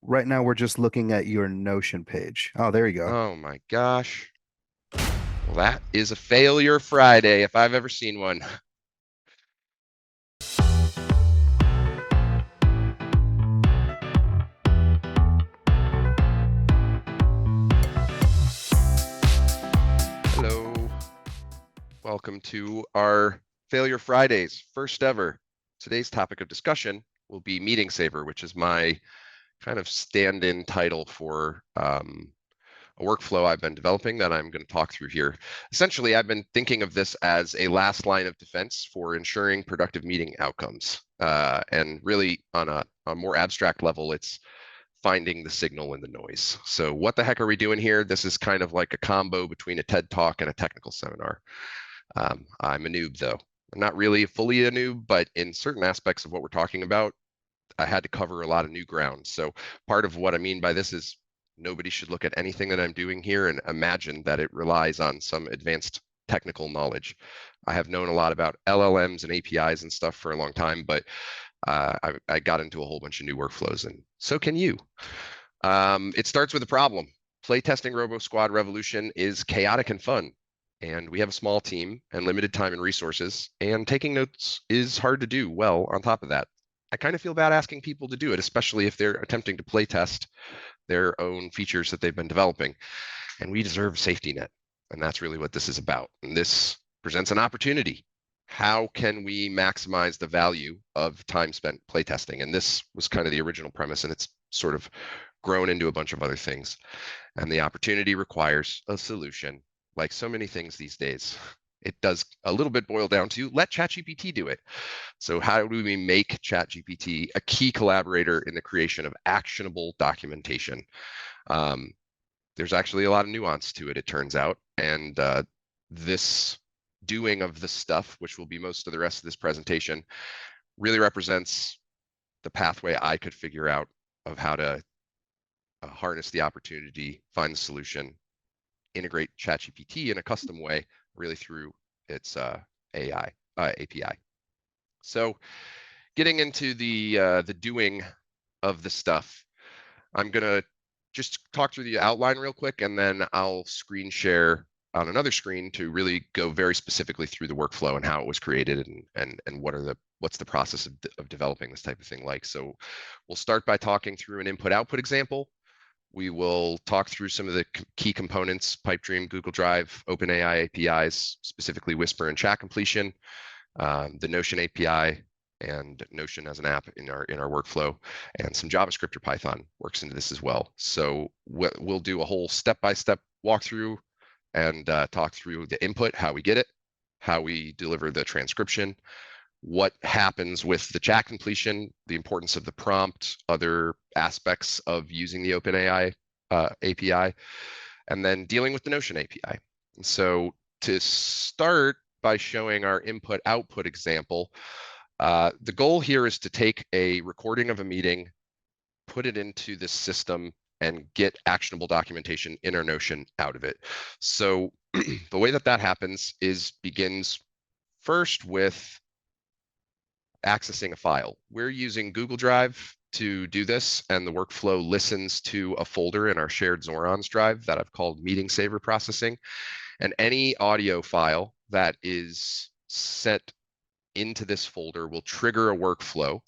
right now we're just looking at your Notion page. Oh, there you go. Oh my gosh. Well, that is a failure Friday if I've ever seen one. Hello. Welcome to our Failure Fridays, first ever. Today's topic of discussion will be Meeting Saver, which is my kind of stand-in title for a workflow I've been developing that I'm going to talk through here. Essentially, I've been thinking of this as a last line of defense for ensuring productive meeting outcomes. And really, on a more abstract level, it's finding the signal in the noise. So what the heck are we doing here? This is kind of like a combo between a TED Talk and a technical seminar. I'm a noob, though. I'm not really fully a noob, but in certain aspects of what we're talking about, I had to cover a lot of new ground. So part of what I mean by this is nobody should look at anything that I'm doing here and imagine that it relies on some advanced technical knowledge. I have known a lot about LLMs and APIs and stuff for a long time, but I got into a whole bunch of new workflows, and so can you. It starts with a problem. Playtesting RoboSquad Revolution is chaotic and fun, and we have a small team and limited time and resources, and taking notes is hard to do well on top of that. I kind of feel bad asking people to do it, especially if they're attempting to playtest their own features that they've been developing. And we deserve a safety net. And that's really what this is about. And this presents an opportunity. How can we maximize the value of time spent playtesting? And this was kind of the original premise, and it's sort of grown into a bunch of other things. And the opportunity requires a solution, like so many things these days. It does a little bit boil down to let ChatGPT do it. So how do we make ChatGPT a key collaborator in the creation of actionable documentation? There's actually a lot of nuance to it, it turns out. And this doing of the stuff, which will be most of the rest of this presentation, really represents the pathway I could figure out of how to harness the opportunity, find the solution, integrate ChatGPT in a custom way, really through its AI API. So getting into the doing of the stuff, I'm gonna just talk through the outline real quick, and then I'll screen share on another screen to really go very specifically through the workflow and how it was created and what's the process of developing this type of thing like. So we'll start by talking through an input-output example. We will talk through some of the key components, Pipedream, Google Drive, OpenAI APIs, specifically Whisper and chat completion, the Notion API, and Notion as an app in our workflow, and some JavaScript or Python works into this as well. So we'll do a whole step-by-step walkthrough and talk through the input, how we get it, how we deliver the transcription, what happens with the chat completion, the importance of the prompt, other aspects of using the OpenAI API, and then dealing with the Notion API. So to start by showing our input-output example, the goal here is to take a recording of a meeting, put it into this system, and get actionable documentation in our Notion out of it. So the way that happens begins first with accessing a file. We're using Google Drive to do this, and the workflow listens to a folder in our shared Zorons drive that I've called Meeting Saver Processing. And any audio file that is sent into this folder will trigger a workflow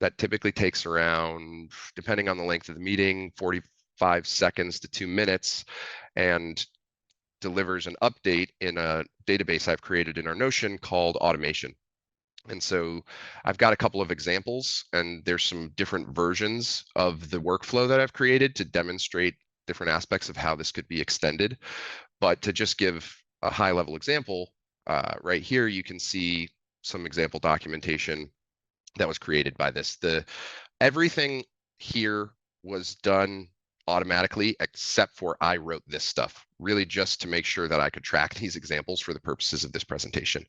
that typically takes around, depending on the length of the meeting, 45 seconds to 2 minutes, and delivers an update in a database I've created in our Notion called automation. And so I've got a couple of examples, and there's some different versions of the workflow that I've created to demonstrate different aspects of how this could be extended. But to just give a high level example, right here, you can see some example documentation that was created by this. Everything here was done automatically, except for I wrote this stuff, really just to make sure that I could track these examples for the purposes of this presentation.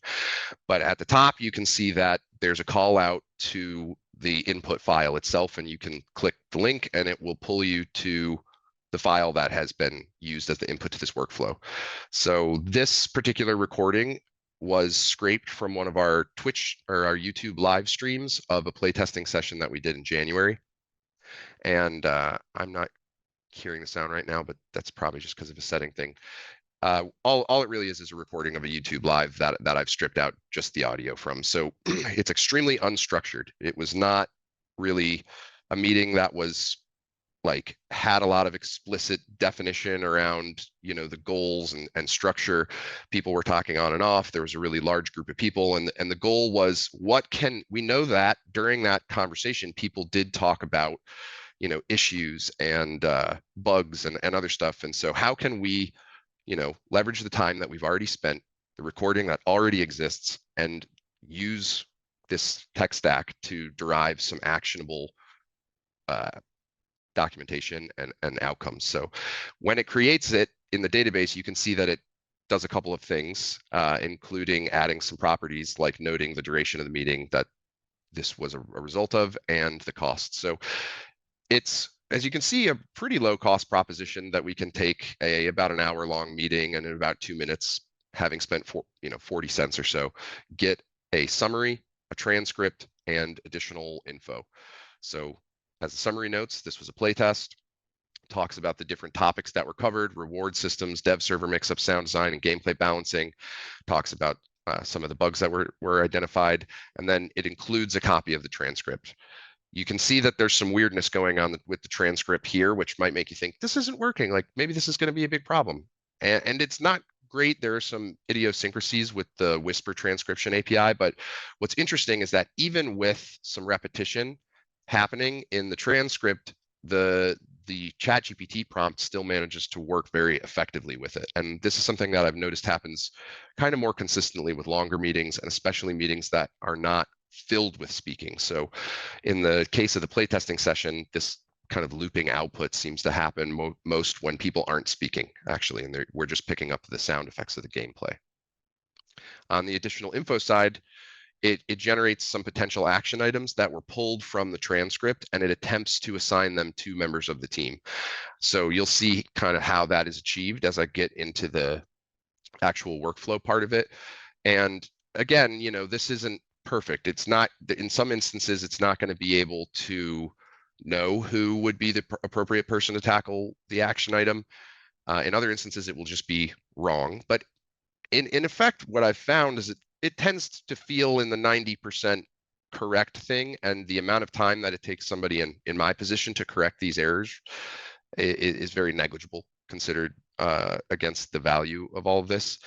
But at the top, you can see that there's a call out to the input file itself, and you can click the link and it will pull you to the file that has been used as the input to this workflow. So this particular recording was scraped from one of our Twitch or our YouTube live streams of a playtesting session that we did in January. And I'm not hearing the sound right now, but that's probably just because of a setting thing. All it really is a recording of a YouTube live that I've stripped out just the audio from. So it's extremely unstructured. It was not really a meeting that was like had a lot of explicit definition around, you know, the goals and structure. People were talking on and off. There was a really large group of people, and the goal was, what can we know that during that conversation people did talk about, you know, issues and bugs and other stuff. And so how can we, you know, leverage the time that we've already spent, the recording that already exists, and use this tech stack to derive some actionable documentation and outcomes. So when it creates it in the database, you can see that it does a couple of things, including adding some properties like noting the duration of the meeting that this was a result of and the cost. So it's, as you can see, a pretty low cost proposition that we can take about an hour long meeting and in about 2 minutes, having spent 40 cents or so, get a summary, a transcript, and additional info. So as the summary notes, this was a playtest, talks about the different topics that were covered: reward systems, dev server mix-up, sound design, and gameplay balancing, talks about some of the bugs that were identified, and then it includes a copy of the transcript. You can see that there's some weirdness going on with the transcript here, which might make you think this isn't working, like maybe this is going to be a big problem. And it's not great. There are some idiosyncrasies with the Whisper transcription API, but what's interesting is that even with some repetition happening in the transcript, the ChatGPT prompt still manages to work very effectively with it. And this is something that I've noticed happens kind of more consistently with longer meetings, and especially meetings that are not filled with speaking. So in the case of the playtesting session, this kind of looping output seems to happen most when people aren't speaking, actually, and we're just picking up the sound effects of the gameplay. On the additional info side, it generates some potential action items that were pulled from the transcript, and it attempts to assign them to members of the team. So you'll see kind of how that is achieved as I get into the actual workflow part of it. And again, you know, this isn't perfect. It's not, in some instances, it's not going to be able to know who would be the appropriate person to tackle the action item. In other instances, it will just be wrong. But in effect, what I've found is it tends to feel in the 90% correct thing, and the amount of time that it takes somebody in my position to correct these errors is very negligible considered against the value of all of this.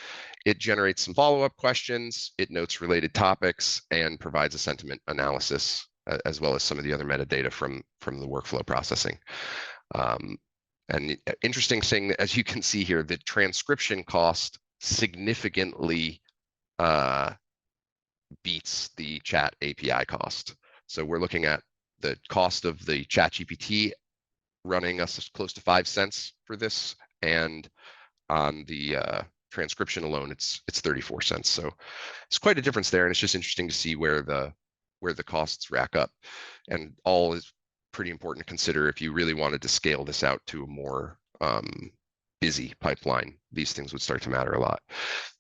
It generates some follow-up questions, it notes related topics, and provides a sentiment analysis, as well as some of the other metadata from the workflow processing. And interesting thing, as you can see here, the transcription cost significantly beats the chat API cost. So we're looking at the cost of the ChatGPT running us close to 5 cents for this, and on the transcription alone, it's 34 cents. So it's quite a difference there, and it's just interesting to see where the costs rack up. And all is pretty important to consider if you really wanted to scale this out to a more busy pipeline. These things would start to matter a lot.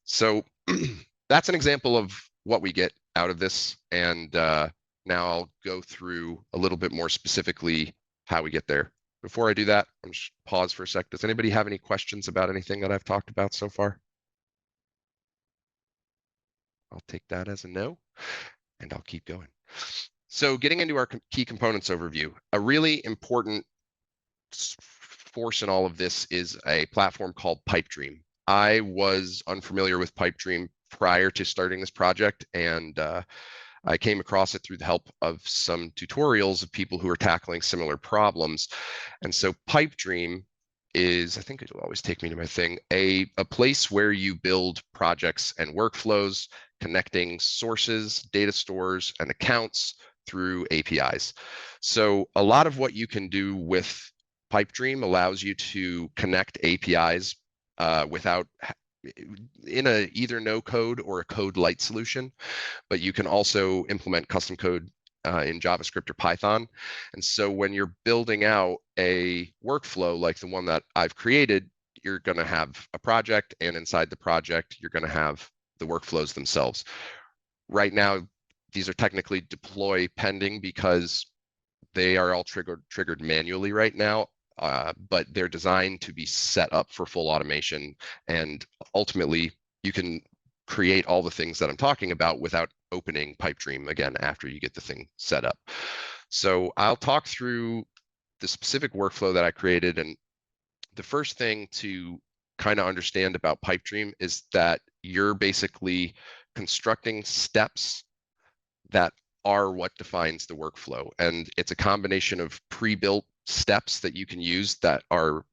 So that's an example of what we get out of this. And now I'll go through a little bit more specifically how we get there. Before I do that, I'm just pause for a sec. Does anybody have any questions about anything that I've talked about so far? I'll take that as a no, and I'll keep going. So getting into our key components overview, a really important force in all of this is a platform called Pipedream. I was unfamiliar with Pipedream prior to starting this project, and I came across it through the help of some tutorials of people who are tackling similar problems. And so Pipedream is, I think it'll always take me to my thing, a place where you build projects and workflows, connecting sources, data stores, and accounts through APIs. So a lot of what you can do with Pipedream allows you to connect APIs without in a either no code or a code light solution, but you can also implement custom code in JavaScript or Python. And so when you're building out a workflow like the one that I've created, you're going to have a project, and inside the project, you're going to have the workflows themselves. Right now, these are technically deploy pending because They are all triggered manually right now, but they're designed to be set up for full automation. And ultimately, you can create all the things that I'm talking about without opening Pipedream again after you get the thing set up. So I'll talk through the specific workflow that I created. And the first thing to kind of understand about Pipedream is that you're basically constructing steps that are what defines the workflow. And it's a combination of pre-built steps that you can use that are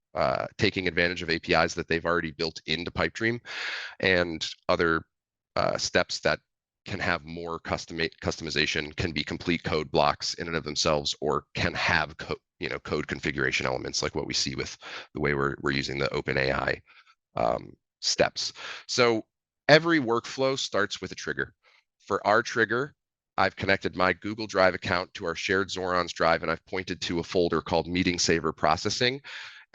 taking advantage of APIs that they've already built into Pipedream, and other steps that can have more customization, can be complete code blocks in and of themselves, or can have code configuration elements like what we see with the way we're using the OpenAI steps. So every workflow starts with a trigger. For our trigger, I've connected my Google Drive account to our shared Zorons drive, and I've pointed to a folder called Meeting Saver Processing.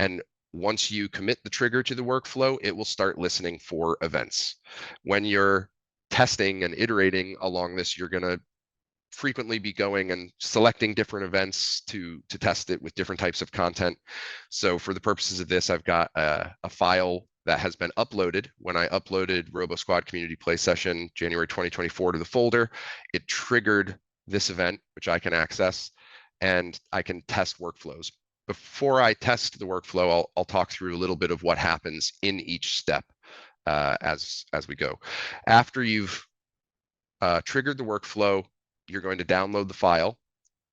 And once you commit the trigger to the workflow, it will start listening for events. When you're testing and iterating along this, you're going to frequently be going and selecting different events to test it with different types of content. So for the purposes of this, I've got a file that has been uploaded. When I uploaded RoboSquad Community Play Session January 2024 to the folder, it triggered this event, which I can access, and I can test workflows. Before I test the workflow, I'll talk through a little bit of what happens in each step as we go. After you've triggered the workflow, you're going to download the file.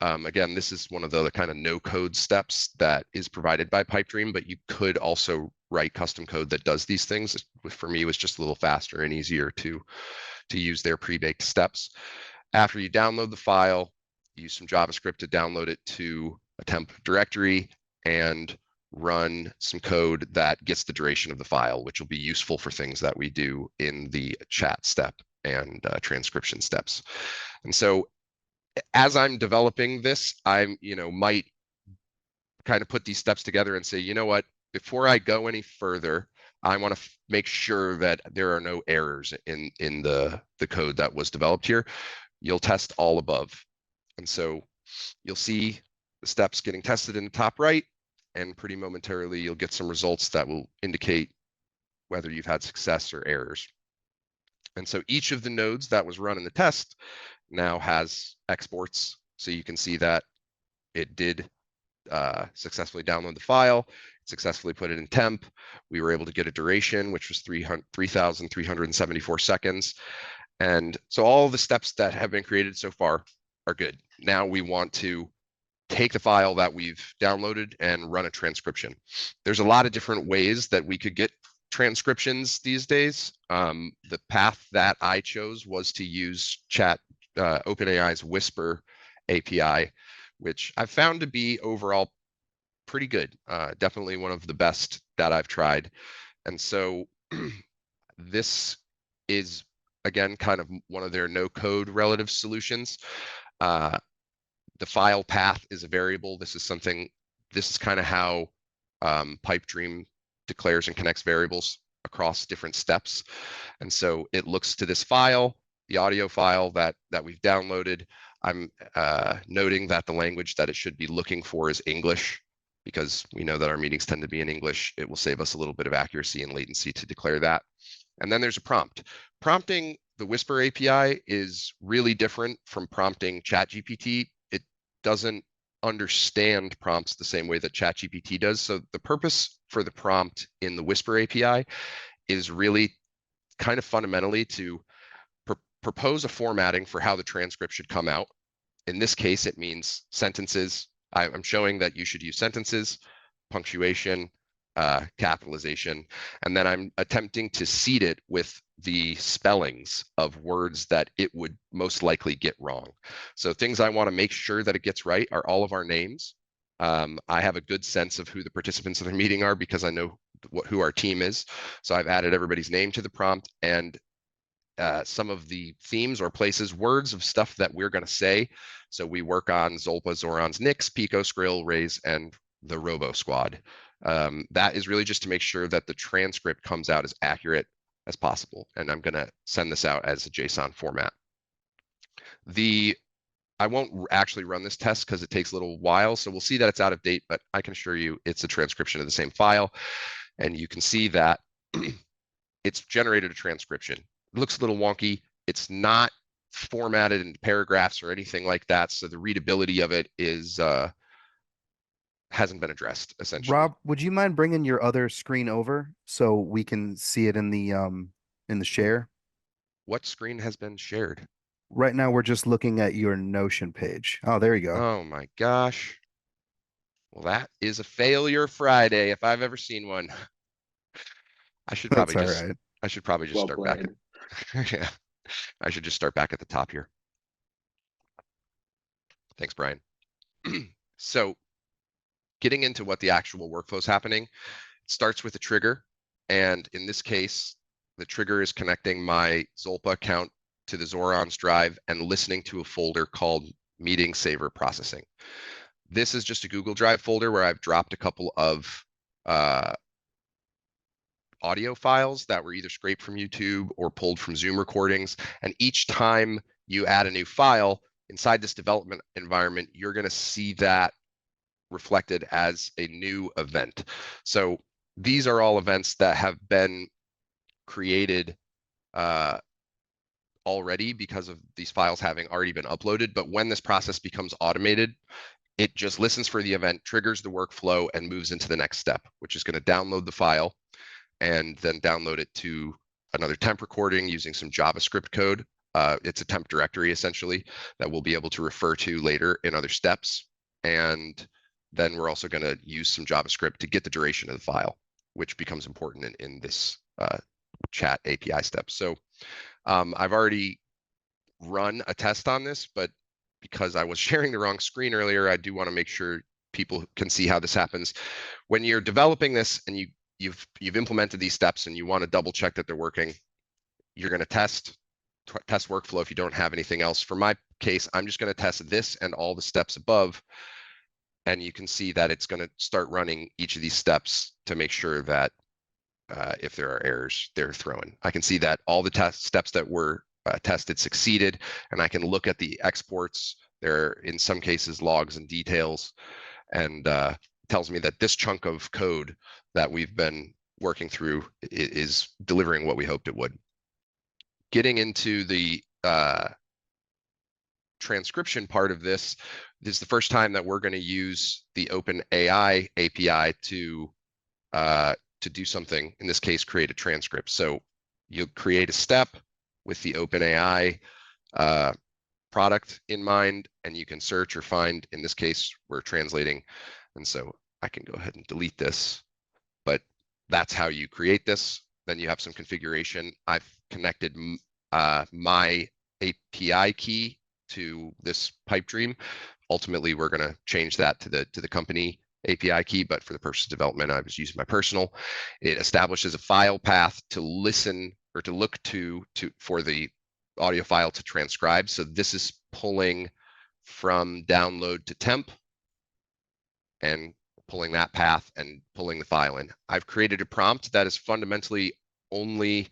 Again, this is one of the kind of no-code steps that is provided by Pipedream, but you could also write custom code that does these things. For me, it was just a little faster and easier to use their pre-baked steps. After you download the file, use some JavaScript to download it to a temp directory and run some code that gets the duration of the file, which will be useful for things that we do in the chat step and transcription steps. And so as I'm developing this, I'm, might kind of put these steps together and say, you know what, before I go any further, I want to make sure that there are no errors in the code that was developed here. You'll test all above. And so you'll see the steps getting tested in the top right, and pretty momentarily you'll get some results that will indicate whether you've had success or errors. And so each of the nodes that was run in the test now has exports. So you can see that it did successfully download the file, successfully put it in temp. We were able to get a duration, which was 3,374 seconds. And so all the steps that have been created so far are good. Now we want to take the file that we've downloaded and run a transcription. There's a lot of different ways that we could get transcriptions these days. The path that I chose was to use OpenAI's Whisper API, which I've found to be overall pretty good. Definitely one of the best that I've tried. And so this is, again, kind of one of their no-code relative solutions. The file path is a variable. This is kind of how Pipedream declares and connects variables across different steps. And so it looks to this file, the audio file that we've downloaded. I'm noting that the language that it should be looking for is English, because we know that our meetings tend to be in English. It will save us a little bit of accuracy and latency to declare that. And then there's a prompt. Prompting the Whisper API is really different from prompting ChatGPT. It doesn't understand prompts the same way that ChatGPT does. So the purpose for the prompt in the Whisper API is really kind of fundamentally to propose a formatting for how the transcript should come out. In this case, it means sentences. I'm showing that you should use sentences, punctuation, capitalization, and then I'm attempting to seed it with the spellings of words that it would most likely get wrong. So things I want to make sure that it gets right are all of our names. I have a good sense of who the participants of the meeting are because I know who our team is. So I've added everybody's name to the prompt, and some of the themes or places, words of stuff that we're going to say. So we work on Zolpa, Zorons, Nix, Pico, Skrill, Raise, and the RoboSquad. That is really just to make sure that the transcript comes out as accurate as possible. And I'm going to send this out as a JSON format. The I won't actually run this test because it takes a little while. So we'll see that it's out of date, but I can assure you it's a transcription of the same file. And you can see that it's generated a transcription. It looks a little wonky. It's not formatted into paragraphs or anything like that. So the readability of it is hasn't been addressed essentially. Rob, would you mind bringing your other screen over so we can see it in the share? What screen has been shared? Right now we're just looking at your Notion page. Oh, there you go. Oh my gosh. Well, that is a failure Friday if I've ever seen one. I should That's probably all just right. I should probably just Well start back played. at yeah. I should just start back at the top here. Thanks, Brian. So getting into what the actual workflow is happening, it starts with a trigger. And in this case, the trigger is connecting my Zolpa account to the Zoron's drive and listening to a folder called Meeting Saver Processing. This is just a Google Drive folder where I've dropped a couple of audio files that were either scraped from YouTube or pulled from Zoom recordings. And each time you add a new file inside this development environment, you're going to see that reflected as a new event. So these are all events that have been created already because of these files having already been uploaded. But when this process becomes automated, it just listens for the event, triggers the workflow, and moves into the next step, which is going to download the file and then download it to another temp recording using some JavaScript code. It's a temp directory essentially that we'll be able to refer to later in other steps. And then we're also going to use some JavaScript to get the duration of the file, which becomes important in this chat API step. So I've already run a test on this, but because I was sharing the wrong screen earlier, I do want to make sure people can see how this happens. When you're developing this and you've implemented these steps and you want to double check that they're working, you're going to test workflow if you don't have anything else. For my case, I'm just going to test this and all the steps above. And you can see that it's going to start running each of these steps to make sure that if there are errors, they're thrown. I can see that all the steps that were tested succeeded, and I can look at the exports. There are, in some cases, logs and details, and tells me that this chunk of code that we've been working through is delivering what we hoped it would. Getting into the transcription part of this is the first time that we're going to use the OpenAI API to do something, in this case, create a transcript. So you'll create a step with the OpenAI product in mind, and you can search or find. In this case, we're translating. And so I can go ahead and delete this, but that's how you create this. Then you have some configuration. I've connected my API key to this pipe dream. Ultimately, we're going to change that to the company API key, but for the purpose of development, I was using my personal. It establishes a file path to listen or to look to for the audio file to transcribe. So this is pulling from download to temp and pulling that path and pulling the file in. I've created a prompt that is fundamentally only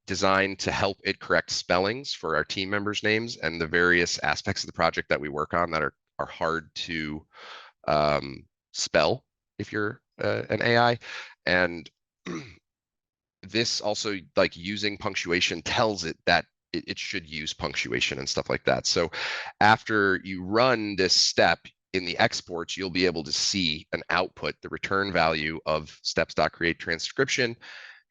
designed to help it correct spellings for our team members' names and the various aspects of the project that we work on that are hard to spell if you're an AI. And this also, like, using punctuation tells it that it should use punctuation and stuff like that. So after you run this step in the exports, you'll be able to see an output. The return value of steps.create transcription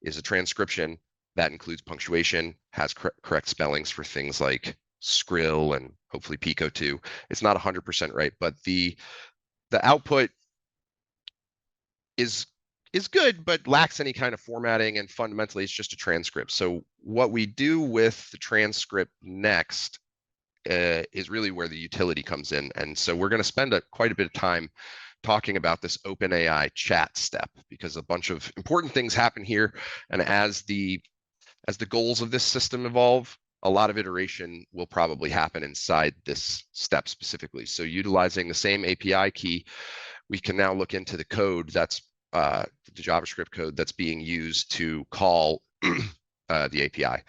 is a transcription that includes punctuation, has correct spellings for things like Skrill and hopefully Pico too. It's not 100% right, but the output is good, but lacks any kind of formatting, and fundamentally it's just a transcript. So what we do with the transcript next is really where the utility comes in. And so we're going to spend quite a bit of time talking about this OpenAI chat step, because a bunch of important things happen here. And as the goals of this system evolve, a lot of iteration will probably happen inside this step specifically. So utilizing the same API key, we can now look into the code that's the JavaScript code that's being used to call the API.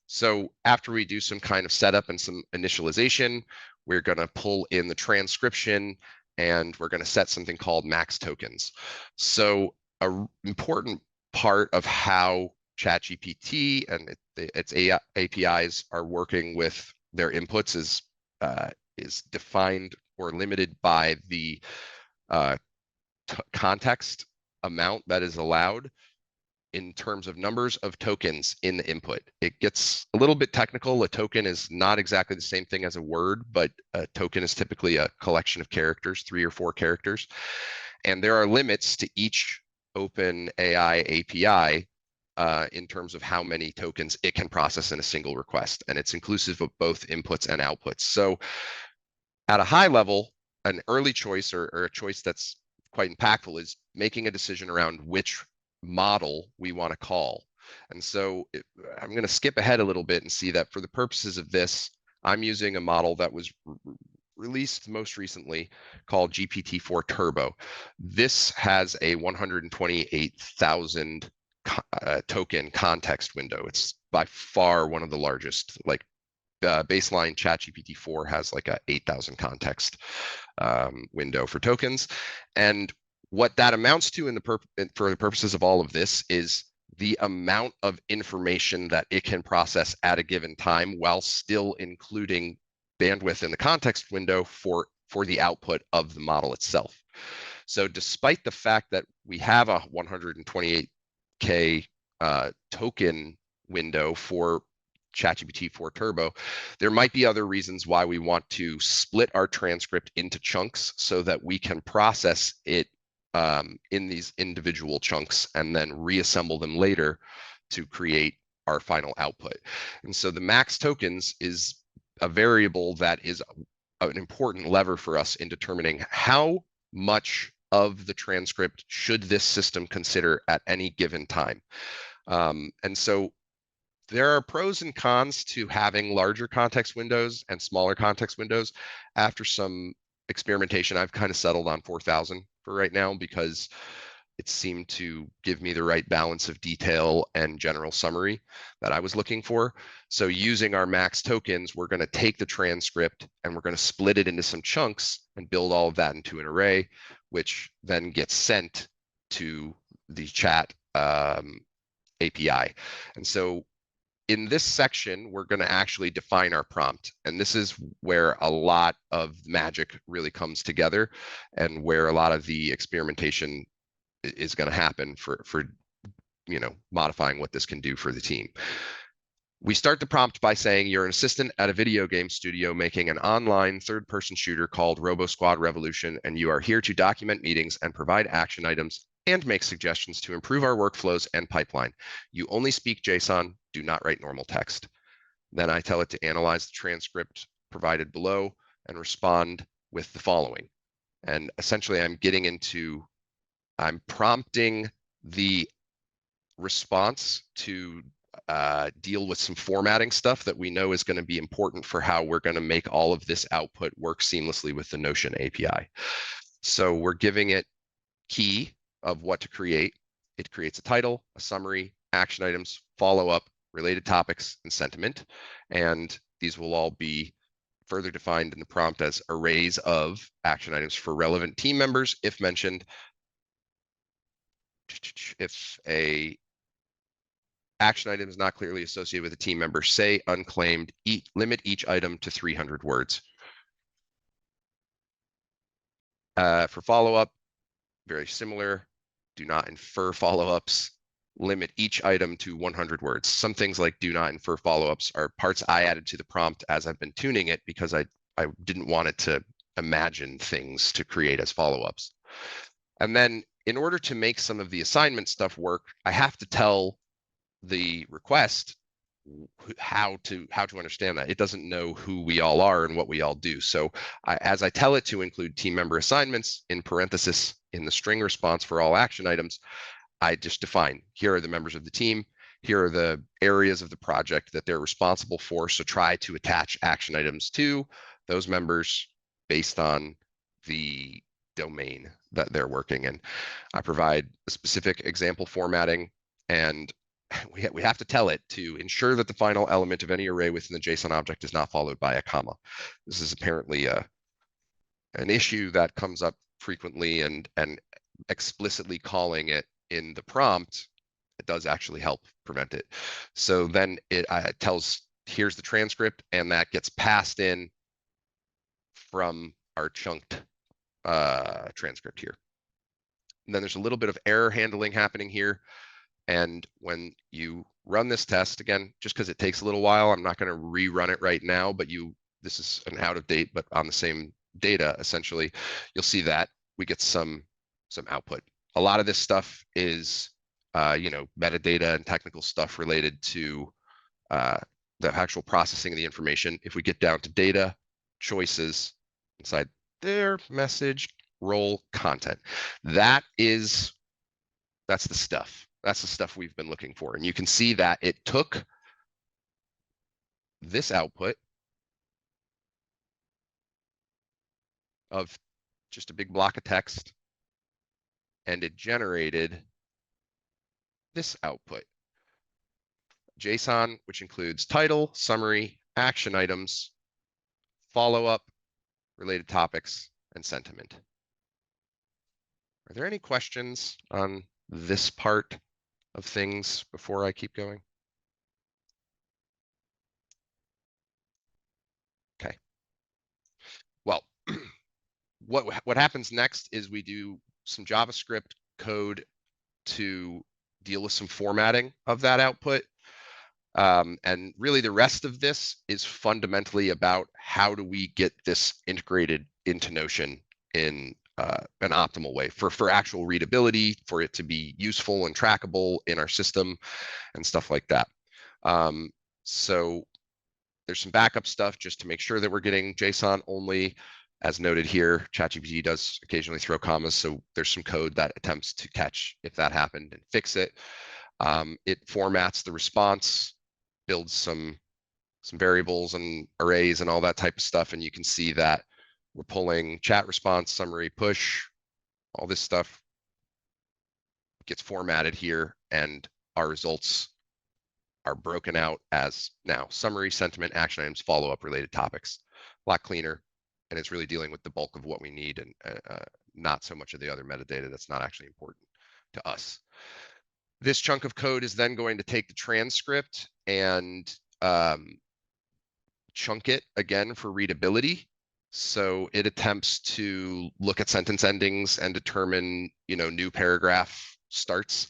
So after we do some kind of setup and some initialization, we're going to pull in the transcription, and we're going to set something called max tokens. So an important part of how ChatGPT and its AI APIs are working with their inputs is defined or limited by the context amount that is allowed in terms of numbers of tokens in the input. It gets a little bit technical. A token is not exactly the same thing as a word, but a token is typically a collection of characters, 3 or 4 characters. And there are limits to each OpenAI API in terms of how many tokens it can process in a single request. And it's inclusive of both inputs and outputs. So at a high level, an early choice or a choice that's quite impactful is making a decision around which model we want to call. And so I'm going to skip ahead a little bit and see that for the purposes of this, I'm using a model that was released most recently called GPT-4 Turbo. This has a 128,000 token context window. It's by far one of the largest. Like baseline ChatGPT 4 has like a 8,000 context window for tokens. And what that amounts to for the purposes of all of this is the amount of information that it can process at a given time while still including bandwidth in the context window for the output of the model itself. So despite the fact that we have a 128K token window for ChatGPT 4 Turbo, there might be other reasons why we want to split our transcript into chunks so that we can process it in these individual chunks and then reassemble them later to create our final output. And so the max tokens is a variable that is an important lever for us in determining how much of the transcript should this system consider at any given time. And so there are pros and cons to having larger context windows and smaller context windows. After some experimentation, I've kind of settled on 4,000 for right now because it seemed to give me the right balance of detail and general summary that I was looking for. So using our max tokens, we're going to take the transcript and we're going to split it into some chunks and build all of that into an array, which then gets sent to the chat API. And so in this section, we're going to actually define our prompt. And this is where a lot of magic really comes together and where a lot of the experimentation is going to happen for modifying what this can do for the team. We start the prompt by saying you're an assistant at a video game studio making an online third-person shooter called RoboSquad Revolution, and you are here to document meetings and provide action items and make suggestions to improve our workflows and pipeline. You only speak JSON, do not write normal text. Then I tell it to analyze the transcript provided below and respond with the following. And essentially I'm prompting the response to deal with some formatting stuff that we know is going to be important for how we're going to make all of this output work seamlessly with the Notion API. So we're giving it key of what to create. It creates a title, a summary, action items, follow-up, related topics, and sentiment. And these will all be further defined in the prompt as arrays of action items for relevant team members, if mentioned. If a action item is not clearly associated with a team member, say unclaimed, limit each item to 300 words. For follow-up, very similar, do not infer follow-ups, limit each item to 100 words. Some things like do not infer follow-ups are parts I added to the prompt as I've been tuning it because I didn't want it to imagine things to create as follow-ups. And then in order to make some of the assignment stuff work, I have to tell the request how to understand that. It doesn't know who we all are and what we all do. So as I tell it to include team member assignments in parenthesis in the string response for all action items, I just define here are the members of the team. Here are the areas of the project that they're responsible for. So try to attach action items to those members based on the domain that they're working in. I provide a specific example formatting and we have to tell it to ensure that the final element of any array within the JSON object is not followed by a comma. This is apparently an issue that comes up frequently, and explicitly calling it in the prompt, it does actually help prevent it. So then it tells, here's the transcript, and that gets passed in from our chunked transcript here. And then there's a little bit of error handling happening here. And when you run this test, again, just because it takes a little while, I'm not going to rerun it right now, but this is an out of date, but on the same data, essentially, you'll see that we get some output. A lot of this stuff is, metadata and technical stuff related to the actual processing of the information. If we get down to data, choices, inside there, message, role, content, that's the stuff. That's the stuff we've been looking for. And you can see that it took this output of just a big block of text, and it generated this output. JSON, which includes title, summary, action items, follow-up, related topics, and sentiment. Are there any questions on this part of things before I keep going? Okay. Well, what happens next is we do some JavaScript code to deal with some formatting of that output. And really the rest of this is fundamentally about how do we get this integrated into Notion in an optimal way for actual readability, for it to be useful and trackable in our system and stuff like that. So there's some backup stuff just to make sure that we're getting JSON only. As noted here, ChatGPT does occasionally throw commas, so there's some code that attempts to catch if that happened and fix it. It formats the response, builds some variables and arrays and all that type of stuff, and you can see that we're pulling chat response, summary, push, all this stuff gets formatted here, and our results are broken out as now summary, sentiment, action items, follow-up, related topics. A lot cleaner, and it's really dealing with the bulk of what we need, and not so much of the other metadata that's not actually important to us. This chunk of code is then going to take the transcript and chunk it again for readability. So it attempts to look at sentence endings and determine, new paragraph starts.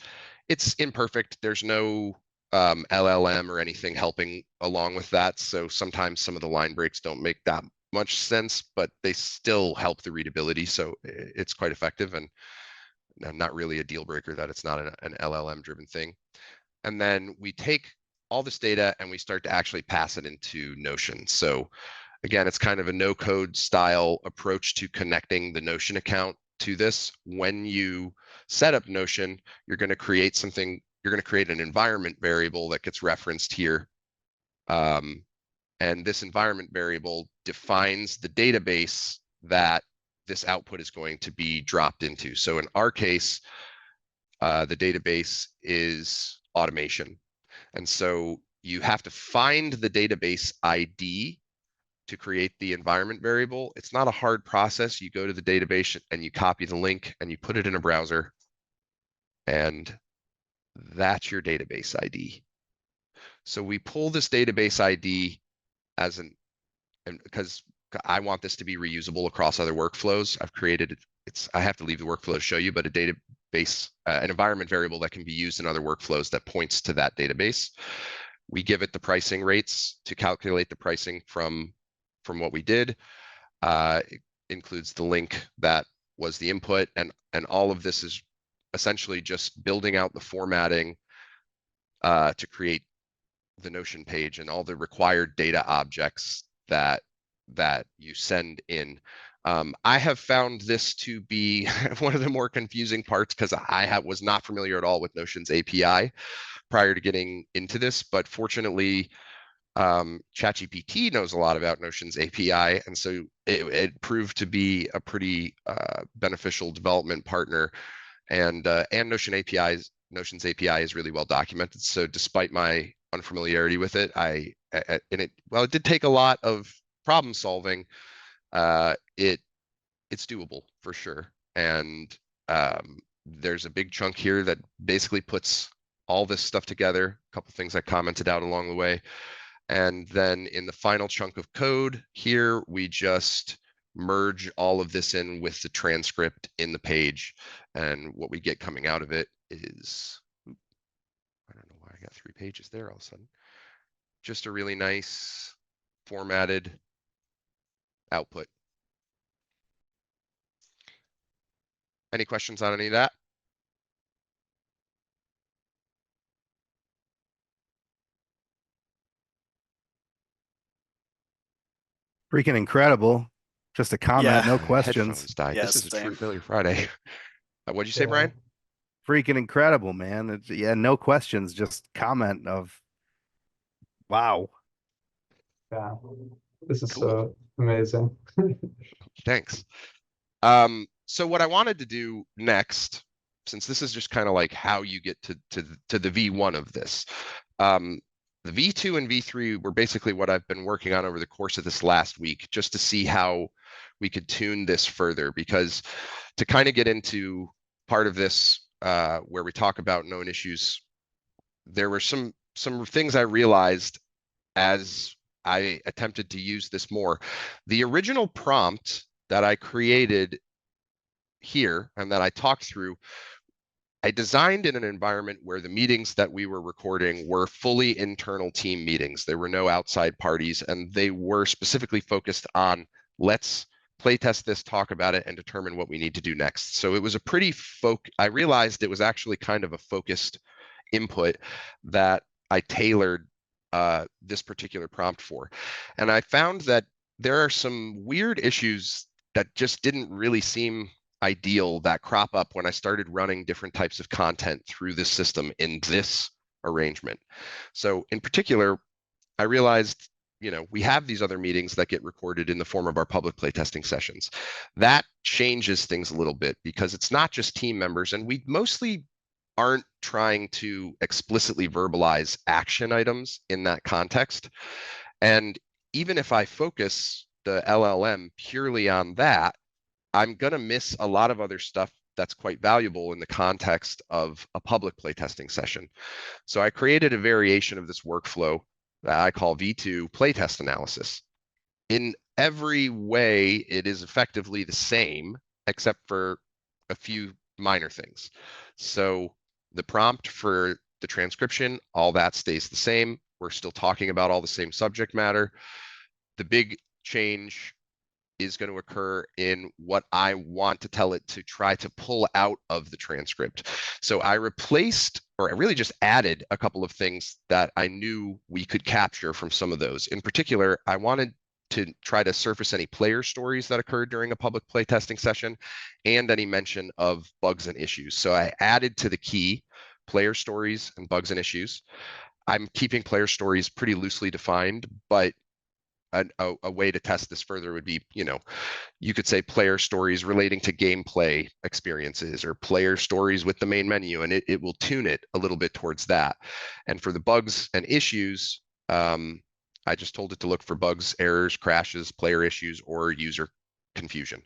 It's imperfect. There's no LLM or anything helping along with that. So sometimes some of the line breaks don't make that much sense, but they still help the readability. So it's quite effective, and not really a deal breaker that it's not an LLM driven thing. And then we take all this data and we start to actually pass it into Notion. So again, it's kind of a no code style approach to connecting the Notion account to this. When you set up Notion, you're going to create something, you're going to create an environment variable that gets referenced here. And this environment variable defines the database that this output is going to be dropped into. So in our case, the database is automation. And so you have to find the database ID to create the environment variable. It's not a hard process. You go to the database and you copy the link and you put it in a browser, and that's your database ID. So we pull this database ID as and because I want this to be reusable across other workflows. I've created I have to leave the workflow to show you, but a database, an environment variable that can be used in other workflows that points to that database. We give it the pricing rates to calculate the pricing from what we did. It includes the link that was the input, and all of this is essentially just building out the formatting to create the Notion page and all the required data objects that you send in. I have found this to be one of the more confusing parts because I was not familiar at all with Notion's API prior to getting into this, but fortunately, ChatGPT knows a lot about Notion's API, and so it proved to be a pretty beneficial development partner. And Notion APIs Notion's API is really well documented. So despite my unfamiliarity with it, it did take a lot of problem solving. It's doable for sure. And there's a big chunk here that basically puts all this stuff together. A couple things I commented out along the way. And then in the final chunk of code here, we just merge all of this in with the transcript in the page. And what we get coming out of it is, I don't know why I got 3 pages there all of a sudden. Just a really nice formatted output. Any questions on any of that? Freaking incredible. Just a comment, no My questions. headphones died. Yeah, This is a true same. failure Friday. What'd you say, Brian? Freaking incredible, man. Yeah, no questions, just comment of wow. Yeah, this is Cool. so amazing. Thanks. So what I wanted to do next, since this is just kind of like how you get to the V1 of this, the V2 and V3 were basically what I've been working on over the course of this last week, just to see how we could tune this further. Because to kind of get into part of this where we talk about known issues, there were some things I realized as I attempted to use this more. The original prompt that I created here and that I talked through, I designed in an environment where the meetings that we were recording were fully internal team meetings. There were no outside parties, and they were specifically focused on let's playtest this, talk about it, and determine what we need to do next. So it was a pretty I realized it was actually kind of a focused input that I tailored this particular prompt for. And I found that there are some weird issues that just didn't really seem ideal that crop up when I started running different types of content through this system in this arrangement. So in particular, I realized, we have these other meetings that get recorded in the form of our public playtesting sessions. That changes things a little bit because it's not just team members, and we mostly aren't trying to explicitly verbalize action items in that context. And even if I focus the LLM purely on that, I'm going to miss a lot of other stuff that's quite valuable in the context of a public playtesting session. So I created a variation of this workflow that I call V2 playtest analysis. In every way, it is effectively the same, except for a few minor things. So the prompt for the transcription, all that stays the same. We're still talking about all the same subject matter. The big change is going to occur in what I want to tell it to try to pull out of the transcript. So I replaced, or I really just added a couple of things that I knew we could capture from some of those. In particular, I wanted to try to surface any player stories that occurred during a public playtesting session and any mention of bugs and issues. So I added to the key player stories and bugs and issues. I'm keeping player stories pretty loosely defined, but a way to test this further would be, you could say player stories relating to gameplay experiences or player stories with the main menu, and it will tune it a little bit towards that. And for the bugs and issues, I just told it to look for bugs, errors, crashes, player issues, or user confusion.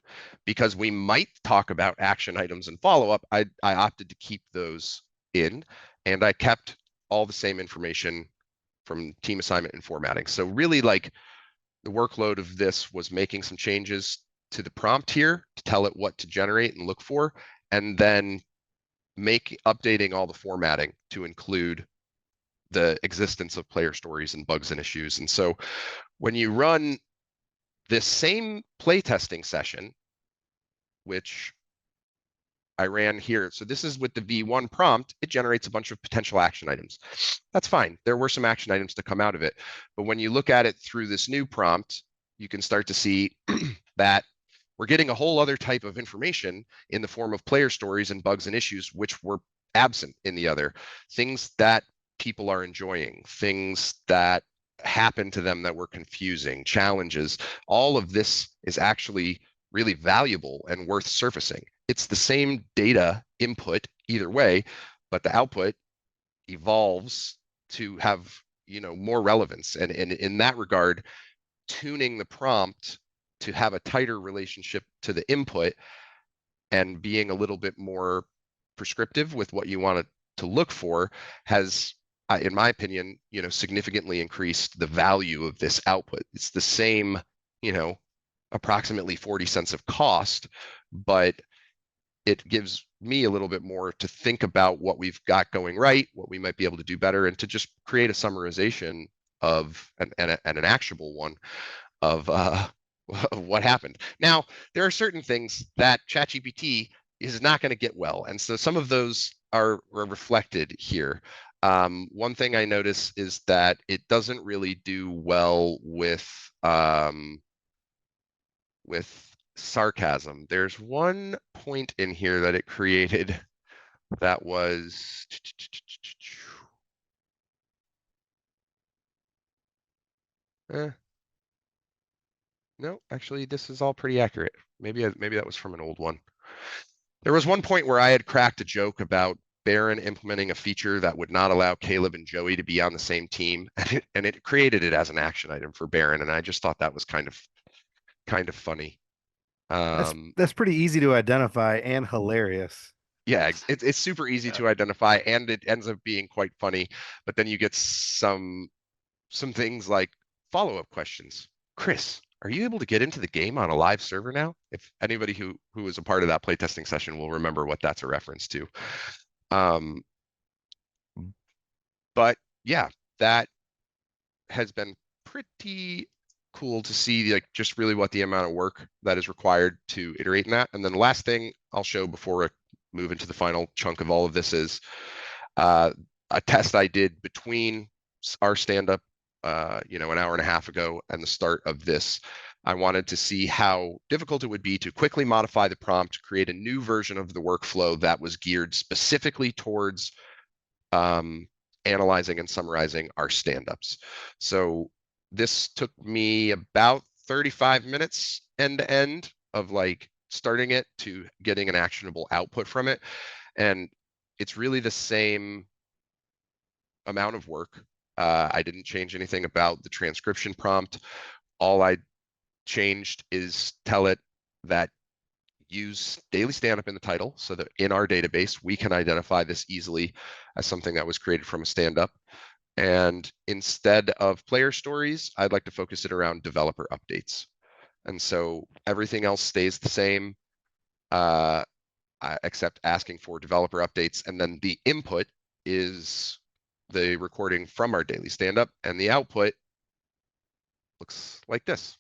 Because we might talk about action items and follow-up, I opted to keep those in, and I kept all the same information from team assignment and formatting. So really, like, the workload of this was making some changes to the prompt here to tell it what to generate and look for, and then updating all the formatting to include the existence of player stories and bugs and issues. And so when you run this same playtesting session, which I ran here, so this is with the V1 prompt, it generates a bunch of potential action items. That's fine. There were some action items to come out of it. But when you look at it through this new prompt, you can start to see that we're getting a whole other type of information in the form of player stories and bugs and issues, which were absent in the other. Things that people are enjoying, things that happen to them that were confusing, challenges. All of this is actually really valuable and worth surfacing. It's the same data input either way, but the output evolves to have, more relevance. And in that regard, tuning the prompt to have a tighter relationship to the input and being a little bit more prescriptive with what you want it to look for has, in my opinion, significantly increased the value of this output. It's the same, approximately 40 cents of cost, but it gives me a little bit more to think about what we've got going right, what we might be able to do better, and to just create a summarization of and an actionable one of what happened. Now, there are certain things that ChatGPT is not going to get well, and so some of those are reflected here. One thing I notice is that it doesn't really do well with sarcasm. There's one point in here that it created that was no, actually, this is all pretty accurate. Maybe that was from an old one. There was one point where I had cracked a joke about Baron implementing a feature that would not allow Caleb and Joey to be on the same team, and it created it as an action item for Baron, and I just thought that was kind of funny. That's pretty easy to identify and hilarious. Yeah, it's super easy Yeah. to identify, and it ends up being quite funny. But then you get some things like follow-up questions. Chris, are you able to get into the game on a live server now? If anybody who was a part of that playtesting session will remember what that's a reference to. But yeah, that has been pretty cool to see, like, just really what the amount of work that is required to iterate in that. And then the last thing I'll show before I move into the final chunk of all of this is a test I did between our stand-up, an hour and a half ago and the start of this. I wanted to see how difficult it would be to quickly modify the prompt to create a new version of the workflow that was geared specifically towards analyzing and summarizing our stand-ups. So this took me about 35 minutes end to end of like starting it to getting an actionable output from it. And it's really the same amount of work. I didn't change anything about the transcription prompt. All I changed is tell it that use daily stand-up in the title so that in our database, we can identify this easily as something that was created from a stand-up. And instead of player stories, I'd like to focus it around developer updates. And so everything else stays the same, except asking for developer updates. And then the input is the recording from our daily stand-up, and the output looks like this.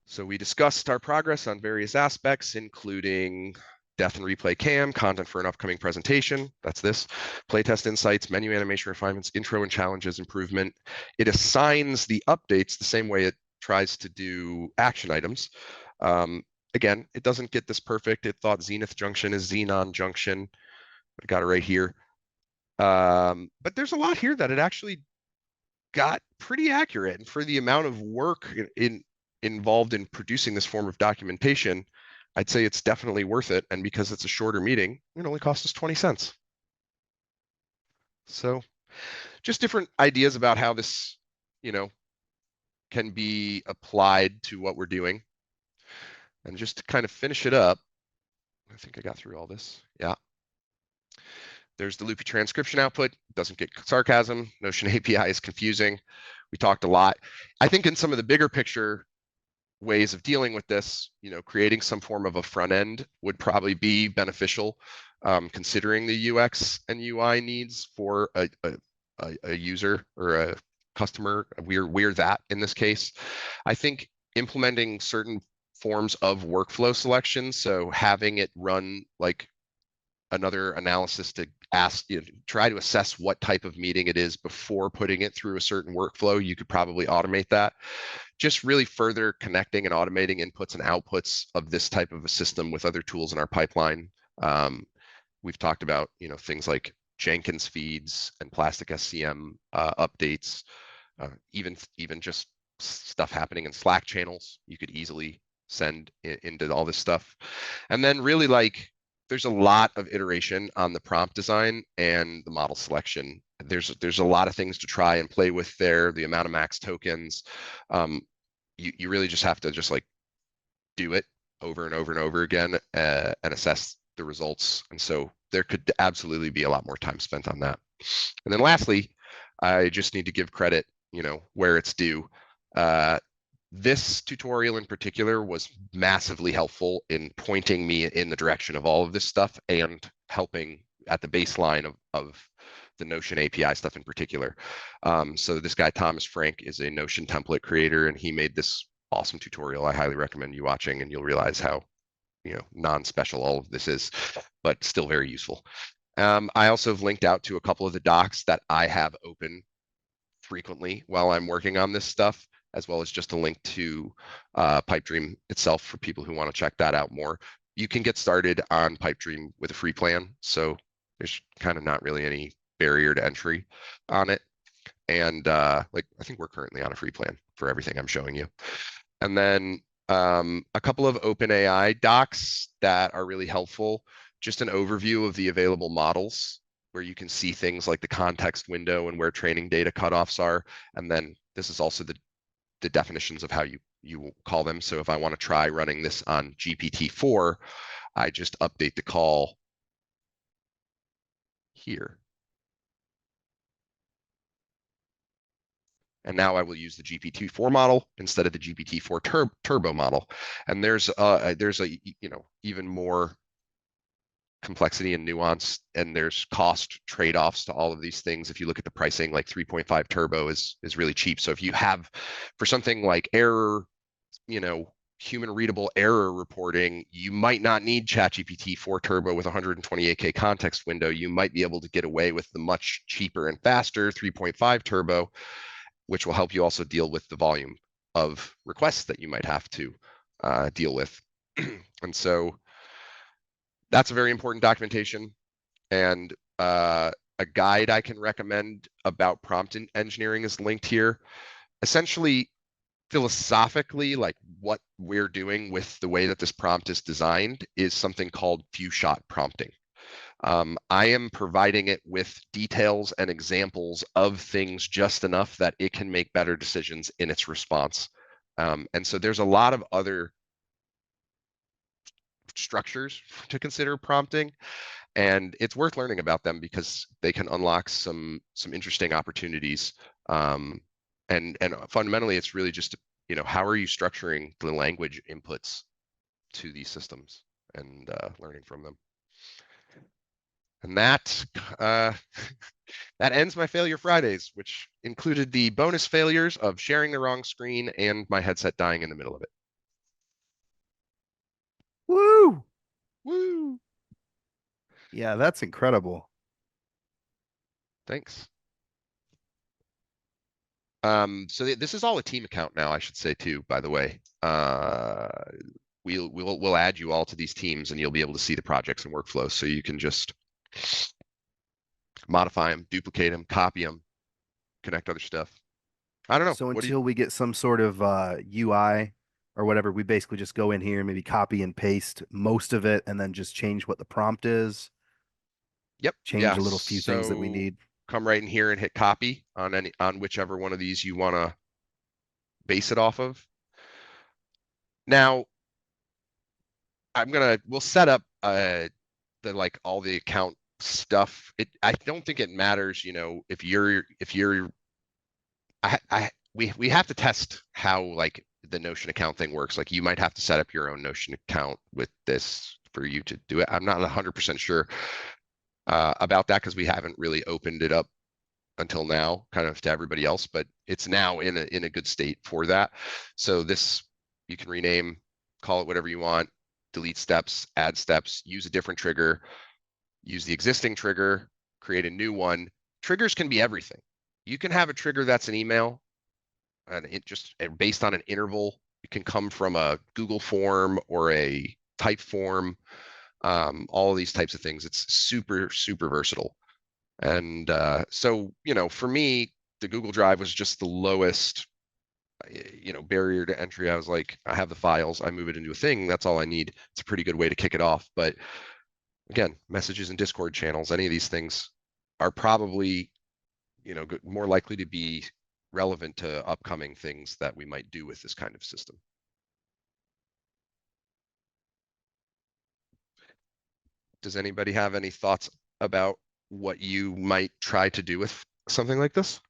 So we discussed our progress on various aspects, including death and replay cam, content for an upcoming presentation, that's this, playtest insights, menu animation refinements, intro and challenges improvement. It assigns the updates the same way it tries to do action items. Again, it doesn't get this perfect. It thought Zenith Junction is Xenon Junction. I got it right here. But there's a lot here that it actually got pretty accurate. And for the amount of work involved in producing this form of documentation, I'd say it's definitely worth it. And because it's a shorter meeting, it only cost us 20 cents. So just different ideas about how this, can be applied to what we're doing. And just to kind of finish it up, I think I got through all this. Yeah. There's the loopy transcription output, doesn't get sarcasm. Notion API is confusing. We talked a lot. I think in some of the bigger picture ways of dealing with this, creating some form of a front end would probably be beneficial, considering the UX and UI needs for a user or a customer. We're that in this case. I think implementing certain forms of workflow selection, so having it run like another analysis to ask, try to assess what type of meeting it is before putting it through a certain workflow. You could probably automate that. Just really further connecting and automating inputs and outputs of this type of a system with other tools in our pipeline. We've talked about, things like Jenkins feeds and Plastic SCM updates, even just stuff happening in Slack channels. You could easily send into all this stuff. And then really like there's a lot of iteration on the prompt design and the model selection. There's a lot of things to try and play with there. The amount of max tokens, you really just have to just like do it over and over and over again and assess the results. And so there could absolutely be a lot more time spent on that. And then lastly, I just need to give credit, where it's due. This tutorial in particular was massively helpful in pointing me in the direction of all of this stuff and helping at the baseline of the Notion API stuff in particular. So this guy, Thomas Frank, is a Notion template creator, and he made this awesome tutorial. I highly recommend you watching, and you'll realize how, non-special all of this is, but still very useful. I also have linked out to a couple of the docs that I have open frequently while I'm working on this stuff, as well as just a link to PipeDream itself for people who want to check that out more. You can get started on PipeDream with a free plan, so there's kind of not really any barrier to entry on it. And I think we're currently on a free plan for everything I'm showing you. And then a couple of OpenAI docs that are really helpful. Just an overview of the available models where you can see things like the context window and where training data cutoffs are. And then this is also the definitions of how you call them. So if I want to try running this on GPT-4, I just update the call here. And now I will use the GPT-4 model instead of the GPT-4 turbo model. And there's a even more complexity and nuance, and there's cost trade-offs to all of these things. If you look at the pricing, like 3.5 turbo is really cheap. So if you have, for something like error, human readable error reporting, you might not need ChatGPT 4 turbo with 128K context window. You might be able to get away with the much cheaper and faster 3.5 turbo, which will help you also deal with the volume of requests that you might have to deal with. And so that's a very important documentation. And a guide I can recommend about prompt engineering is linked here. Essentially, philosophically, like what we're doing with the way that this prompt is designed is something called few shot prompting. I am providing it with details and examples of things just enough that it can make better decisions in its response. And so there's a lot of other structures to consider prompting, and it's worth learning about them because they can unlock some interesting opportunities. And fundamentally, it's really just, how are you structuring the language inputs to these systems and learning from them. And that that ends my Failure Fridays, which included the bonus failures of sharing the wrong screen and my headset dying in the middle of it. Woo! Woo! Yeah, that's incredible. Thanks. So this is all a team account now, I should say too, by the way. We'll add you all to these teams, and you'll be able to see the projects and workflows, so you can just modify them, duplicate them, copy them, connect other stuff. I don't know. So What do you? until we get some sort of UI or whatever, we basically just go in here, maybe copy and paste most of it, and then just change what the prompt is, Yep. change Yeah. a little few things that we So need. come right in here and hit copy on whichever one of these you want to base it off of. Now, we'll set up all the account stuff. I don't think it matters, if you're we have to test how like the Notion account thing works. Like you might have to set up your own Notion account with this for you to do it. I'm not 100% sure about that because we haven't really opened it up until now, kind of to everybody else, but it's now in a good state for that. So this you can rename, call it whatever you want, delete steps, add steps, use a different trigger, use the existing trigger, create a new one. Triggers can be everything. You can have a trigger that's an email, and it just based on an interval. It can come from a Google form or a type form. All of these types of things. It's super, super versatile. And so, for me, the Google Drive was just the lowest, barrier to entry. I was like, I have the files, I move it into a thing. That's all I need. It's a pretty good way to kick it off. But again, messages in Discord channels, any of these things are probably, more likely to be relevant to upcoming things that we might do with this kind of system. Does anybody have any thoughts about what you might try to do with something like this?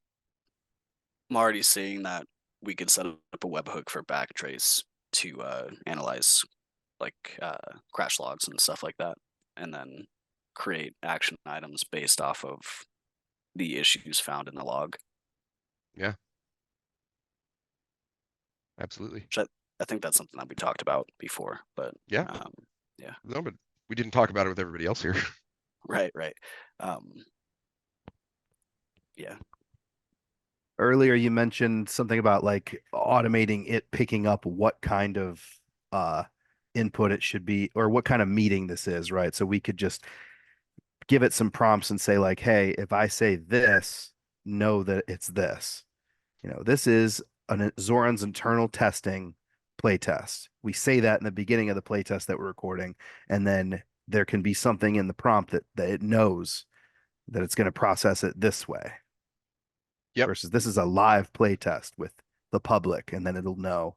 I'm already seeing that we could set up a webhook for backtrace to analyze like crash logs and stuff like that, and then create action items based off of the issues found in the log. Yeah, absolutely. Which I think that's something that we talked about before, but Yeah. yeah. No, but we didn't talk about it with everybody else here. Right. Yeah. Earlier you mentioned something about like automating it picking up what kind of input it should be or what kind of meeting this is, right? So we could just give it some prompts and say like, hey, if I say this, know that it's this. This is an Zoran's internal testing playtest. We say that in the beginning of the playtest that we're recording, and then there can be something in the prompt that it knows that it's going to process it this way. Yep. Versus this is a live playtest with the public, and then it'll know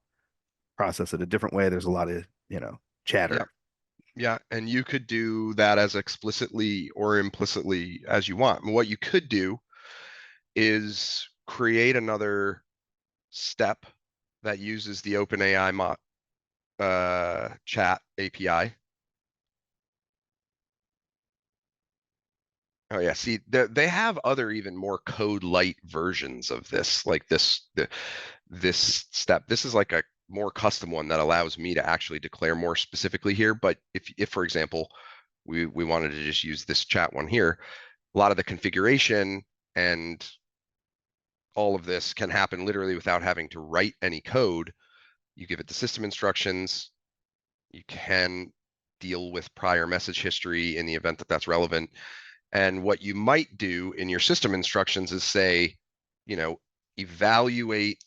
process it a different way. There's a lot of, chatter. Yep. Yeah, and you could do that as explicitly or implicitly as you want. And what you could do is create another step that uses the OpenAI chat API. Oh yeah, see, they have other even more code light versions of this, like this step. This is like a more custom one that allows me to actually declare more specifically here. But if for example, we wanted to just use this chat one here, a lot of the configuration and all of this can happen literally without having to write any code. You give it the system instructions. You can deal with prior message history in the event that that's relevant. And what you might do in your system instructions is say, evaluate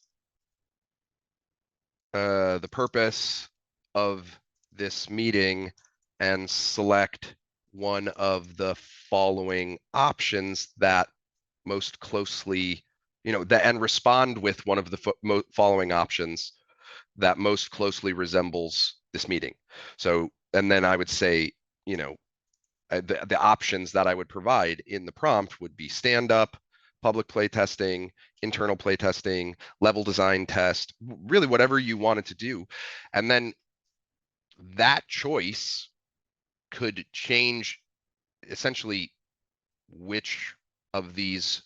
the purpose of this meeting and select one of the following options that most closely, and respond with one of the following options that most closely resembles this meeting. So, and then I would say, the options that I would provide in the prompt would be stand up, public playtesting, internal playtesting, level design test, really whatever you wanted to do. And then that choice could change essentially which of these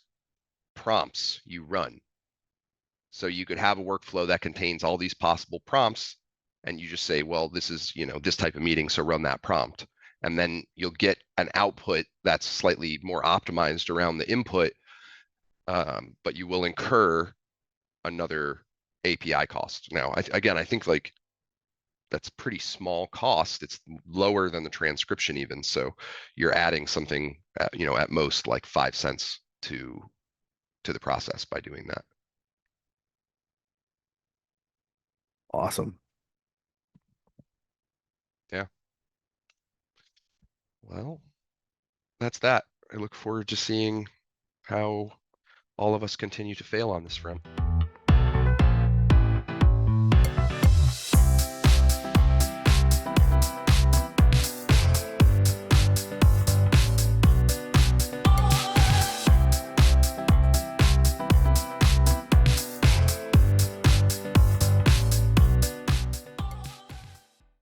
prompts you run. So you could have a workflow that contains all these possible prompts, and you just say, well, this is, this type of meeting, so run that prompt. And then you'll get an output that's slightly more optimized around the input, but you will incur another API cost. Now, again, I think like that's pretty small cost. It's lower than the transcription even. So you're adding something, at most like 5 cents to the process by doing that. Awesome. Yeah. Well, that's that. I look forward to seeing how all of us continue to fail on this front.